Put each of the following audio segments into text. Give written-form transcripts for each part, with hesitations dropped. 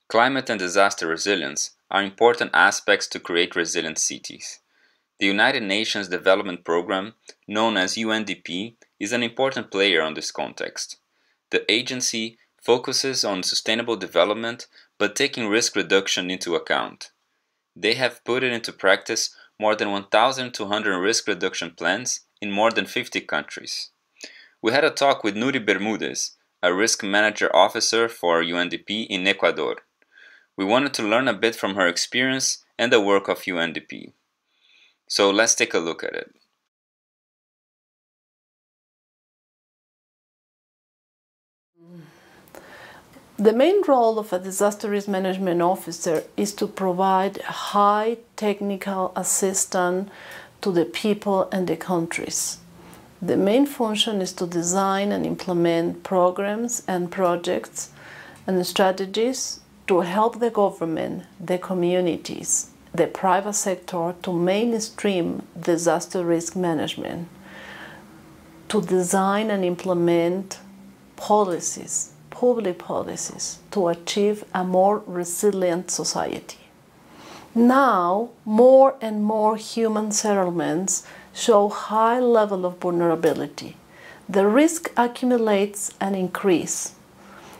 Climate and disaster resilience are important aspects to create resilient cities. The United Nations Development Programme, known as UNDP, is an important player on this context. The agency focuses on sustainable development but taking risk reduction into account. They have put it into practice more than 1,200 risk reduction plans in more than 50 countries. We had a talk with Nuri Bermudez, a risk manager officer for UNDP in Ecuador. We wanted to learn a bit from her experience and the work of UNDP. So let's take a look at it. The main role of a disaster risk management officer is to provide high technical assistance to the people and the countries. The main function is to design and implement programs and projects and strategies to help the government, the communities, the private sector to mainstream disaster risk management, to design and implement policies, public policies, to achieve a more resilient society. Now, more and more human settlements show high level of vulnerability. The risk accumulates and increases.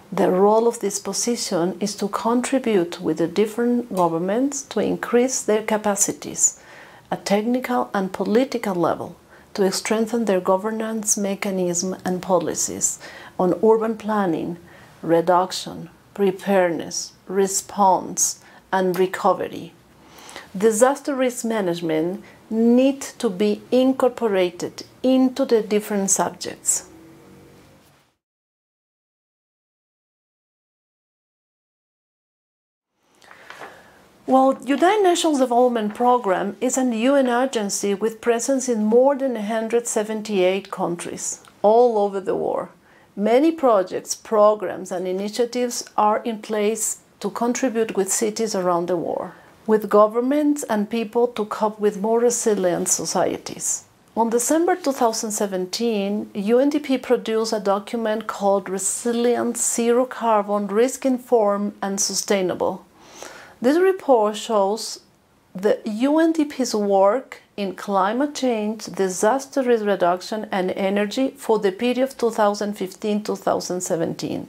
The role of this position is to contribute with the different governments to increase their capacities at technical and political level, to strengthen their governance mechanism and policies on urban planning, reduction, preparedness, response, and recovery. Disaster risk management needs to be incorporated into the different subjects. Well, United Nations Development Programme is an UN agency with presence in more than 178 countries all over the world. Many projects, programs, and initiatives are in place to contribute with cities around the world, with governments and people to cope with more resilient societies. On December 2017, UNDP produced a document called Resilient Zero Carbon, Risk Informed and Sustainable. This report shows the UNDP's work in climate change, disaster risk reduction, and energy for the period of 2015-2017.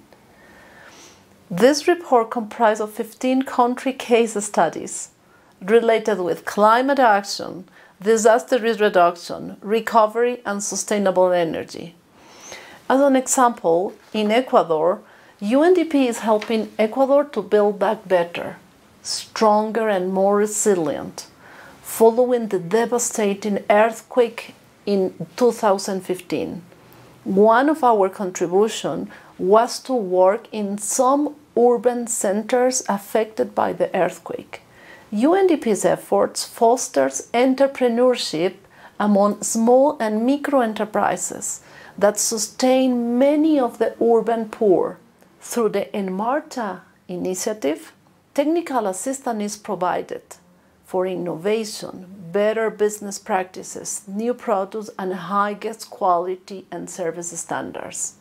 This report comprised of 15 country case studies related with climate action, disaster risk reduction, recovery, and sustainable energy. As an example, in Ecuador, UNDP is helping Ecuador to build back better, stronger and more resilient, following the devastating earthquake in 2015. One of our contributions was to work in some urban centers affected by the earthquake. UNDP's efforts fosters entrepreneurship among small and micro enterprises that sustain many of the urban poor. Through the Enmarta initiative, technical assistance is provided for innovation, better business practices, new products, and highest quality and service standards.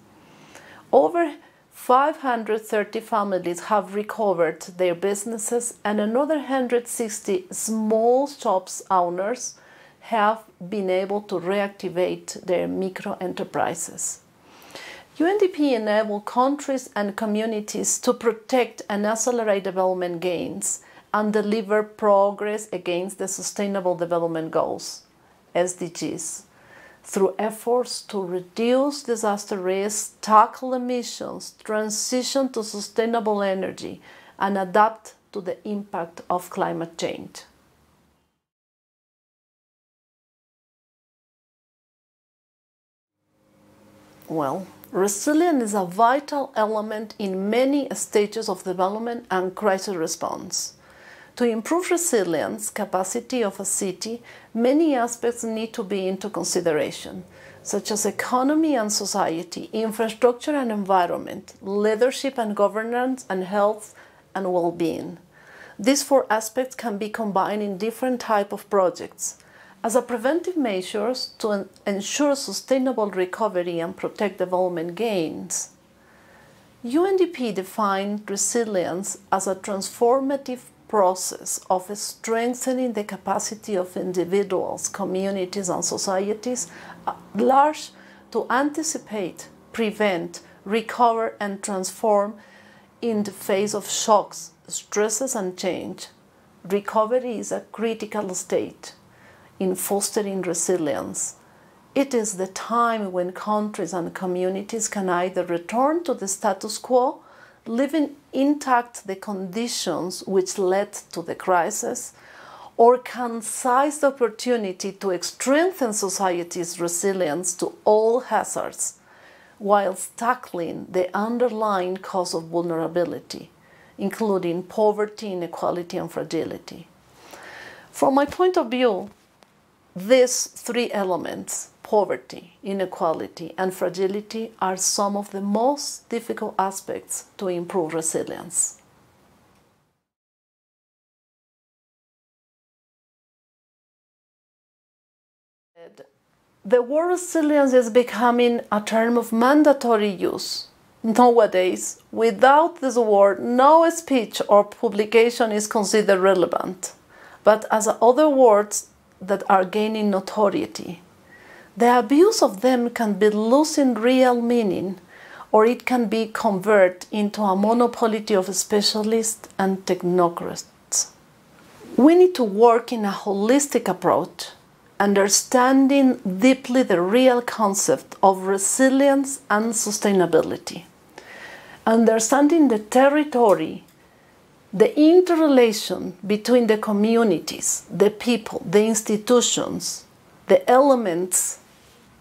Over 530 families have recovered their businesses, and another 160 small shops owners have been able to reactivate their micro enterprises. UNDP enables countries and communities to protect and accelerate development gains and deliver progress against the Sustainable Development Goals, SDGs, through efforts to reduce disaster risk, tackle emissions, transition to sustainable energy, and adapt to the impact of climate change. Well, resilience is a vital element in many stages of development and crisis response. To improve resilience capacity of a city, many aspects need to be into consideration, such as economy and society, infrastructure and environment, leadership and governance, and health and well-being. These four aspects can be combined in different types of projects as a preventive measures to ensure sustainable recovery and protect development gains. UNDP defined resilience as a transformative process of strengthening the capacity of individuals, communities, and societies at large to anticipate, prevent, recover, and transform in the face of shocks, stresses, and change. Recovery is a critical state in fostering resilience. It is the time when countries and communities can either return to the status quo, leaving intact the conditions which led to the crisis, or can seize the opportunity to strengthen society's resilience to all hazards, whilst tackling the underlying cause of vulnerability, including poverty, inequality, and fragility. From my point of view, these three elements, poverty, inequality, and fragility, are some of the most difficult aspects to improve resilience. The word resilience is becoming a term of mandatory use. Nowadays, without this word, no speech or publication is considered relevant, but as other words that are gaining notoriety. The abuse of them can be losing real meaning, or it can be converted into a monopoly of specialists and technocrats. We need to work in a holistic approach, understanding deeply the real concept of resilience and sustainability, understanding the territory, the interrelation between the communities, the people, the institutions, the elements,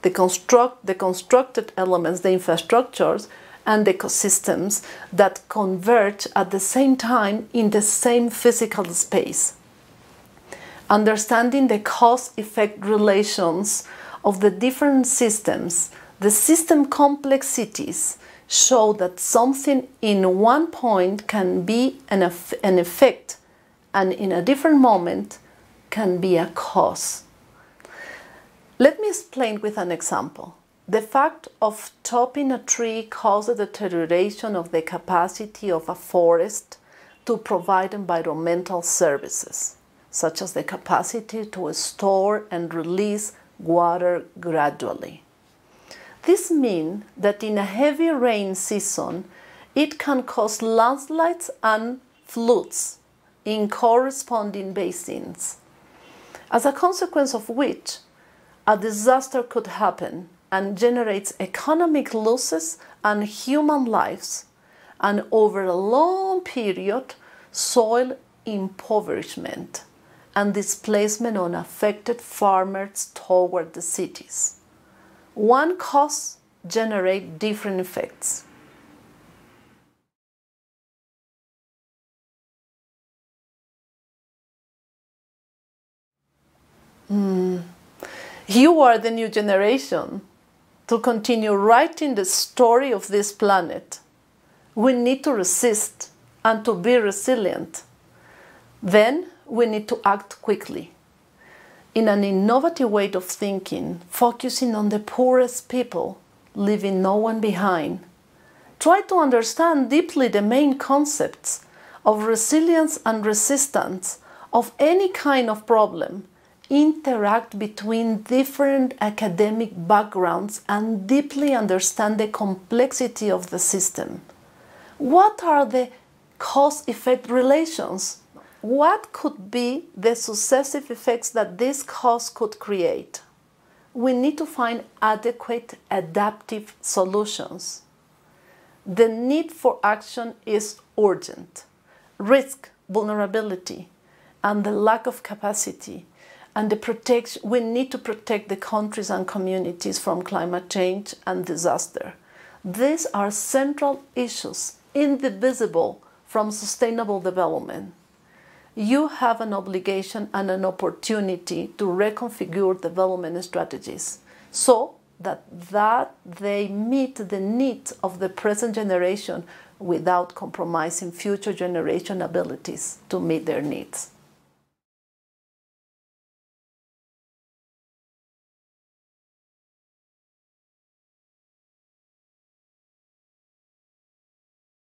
the constructed elements, the infrastructures, and the ecosystems that converge at the same time in the same physical space. Understanding the cause-effect relations of the different systems, the system complexities, show that something in one point can be an effect, and in a different moment can be a cause. Let me explain with an example. The fact of chopping a tree causes deterioration of the capacity of a forest to provide environmental services, such as the capacity to store and release water gradually. This means that in a heavy rain season, it can cause landslides and floods in corresponding basins, as a consequence of which a disaster could happen and generates economic losses and human lives, and over a long period, soil impoverishment and displacement on affected farmers toward the cities. One cause generates different effects. You are the new generation to continue writing the story of this planet. We need to resist and to be resilient. Then we need to act quickly, in an innovative way of thinking, focusing on the poorest people, leaving no one behind. Try to understand deeply the main concepts of resilience and resistance of any kind of problem. Interact between different academic backgrounds and deeply understand the complexity of the system. What are the cause-effect relations? What could be the successive effects that this cause could create? We need to find adequate adaptive solutions. The need for action is urgent. Risk, vulnerability, and the lack of capacity, and we need to protect the countries and communities from climate change and disaster. These are central issues, indivisible from sustainable development. You have an obligation and an opportunity to reconfigure development strategies so that they meet the needs of the present generation without compromising future generation abilities to meet their needs.